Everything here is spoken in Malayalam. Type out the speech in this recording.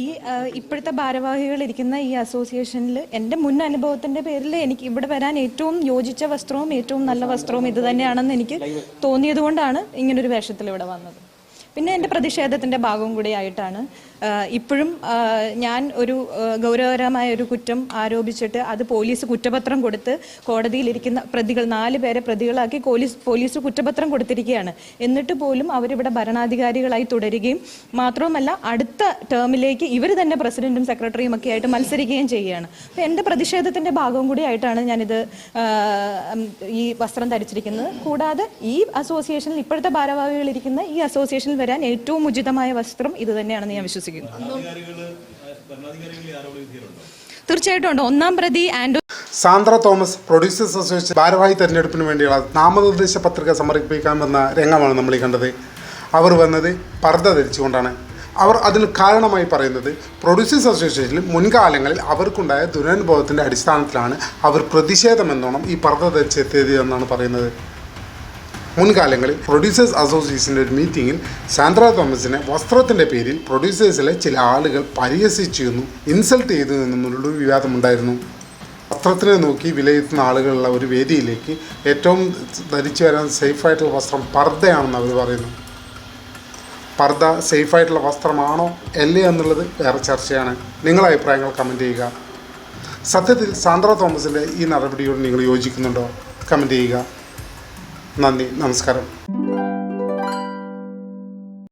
ഈ ഇപ്പോഴത്തെ ഭാരവാഹികളിരിക്കുന്ന ഈ അസോസിയേഷനിൽ എൻ്റെ മുൻ അനുഭവത്തിൻ്റെ പേരിൽ എനിക്ക് ഇവിടെ വരാൻ ഏറ്റവും യോജിച്ച വസ്ത്രവും ഏറ്റവും നല്ല വസ്ത്രവും ഇത് തന്നെയാണെന്ന് എനിക്ക് തോന്നിയതുകൊണ്ടാണ് ഇങ്ങനൊരു വേഷത്തിൽ ഇവിടെ വന്നത്. പിന്നെ എൻ്റെ പ്രതിഷേധത്തിൻ്റെ ഭാഗവും കൂടി ആയിട്ടാണ് ഇപ്പോഴും ഞാൻ ഒരു ഗൗരവകരമായ ഒരു കുറ്റം ആരോപിച്ചിട്ട് അത് പോലീസ് കുറ്റപത്രം കൊടുത്ത് കോടതിയിലിരിക്കുന്ന പ്രതികൾ 4 പേരെ പ്രതികളാക്കി പോലീസ് കുറ്റപത്രം കൊടുത്തിരിക്കുകയാണ്. എന്നിട്ട് പോലും അവരിവിടെ ഭരണാധികാരികളായി തുടരുകയും മാത്രവുമല്ല അടുത്ത ടേമിലേക്ക് ഇവർ തന്നെ പ്രസിഡന്റും സെക്രട്ടറിയും ഒക്കെ ആയിട്ട് മത്സരിക്കുകയും ചെയ്യുകയാണ്. അപ്പോൾ എൻ്റെ പ്രതിഷേധത്തിൻ്റെ ഭാഗവും കൂടി ആയിട്ടാണ് ഞാനിത് ഈ വസ്ത്രം ധരിച്ചിരിക്കുന്നത്. കൂടാതെ ഈ അസോസിയേഷനിൽ ഇപ്പോഴത്തെ ഭാരവാഹികളിരിക്കുന്ന ഈ അസോസിയേഷനിൽ വരാൻ ഏറ്റവും ഉചിതമായ വസ്ത്രം ഇത് തന്നെയാണെന്ന് ഞാൻ വിശ്വസിക്കുന്നു. തീർച്ചയായിട്ടും ഉണ്ട്. 1-ാം പ്രതി സാന്ദ്ര തോമസ് പ്രൊഡ്യൂസേഴ്സ് അസോസിയേഷൻ ഭാരവാഹി തെരഞ്ഞെടുപ്പിന് വേണ്ടിയുള്ള നാമനിർദ്ദേശ പത്രിക സമർപ്പിക്കാൻ വന്ന രംഗമാണ് നമ്മൾ ഈ കണ്ടത്. അവർ വന്നത് പർദ്ദ ധരിച്ചുകൊണ്ടാണ്. അവർ അതിന് കാരണമായി പറയുന്നത് പ്രൊഡ്യൂസേഴ്സ് അസോസിയേഷനിൽ മുൻകാലങ്ങളിൽ അവർക്കുണ്ടായ ദുരനുഭവത്തിൻ്റെ അടിസ്ഥാനത്തിലാണ് അവർ പ്രതിഷേധമെന്നോണം ഈ പർദ്ദ ധരിച്ചെത്തിയത് എന്നാണ് പറയുന്നത്. മുൻകാലങ്ങളിൽ പ്രൊഡ്യൂസേഴ്സ് അസോസിയേഷൻ്റെ ഒരു മീറ്റിങ്ങിൽ സാന്ദ്ര തോമസിനെ വസ്ത്രത്തിൻ്റെ പേരിൽ പ്രൊഡ്യൂസേഴ്സിലെ ചില ആളുകൾ പരിഹസിച്ചിരുന്നു, ഇൻസൾട്ട് ചെയ്തു എന്നുള്ളൊരു വിവാദമുണ്ടായിരുന്നു. വസ്ത്രത്തിനെ നോക്കി വിലയിരുത്തുന്ന ആളുകളുള്ള ഒരു വേദിയിലേക്ക് ഏറ്റവും ധരിച്ചു വരാൻ സേഫായിട്ടുള്ള വസ്ത്രം പർദ്ദയാണെന്ന് അവർ പറയുന്നു. പർദ്ദ സേഫായിട്ടുള്ള വസ്ത്രമാണോ അല്ലേ എന്നുള്ളത് വേറെ ചർച്ചയാണ്. നിങ്ങളുടെ അഭിപ്രായങ്ങൾ കമൻറ്റ് ചെയ്യുക. സത്യത്തിൽ സാന്ദ്ര തോമസിൻ്റെ ഈ നടപടിയോട് നിങ്ങൾ യോജിക്കുന്നുണ്ടോ? കമൻറ്റ് ചെയ്യുക. നന്ദി, നമസ്കാരം.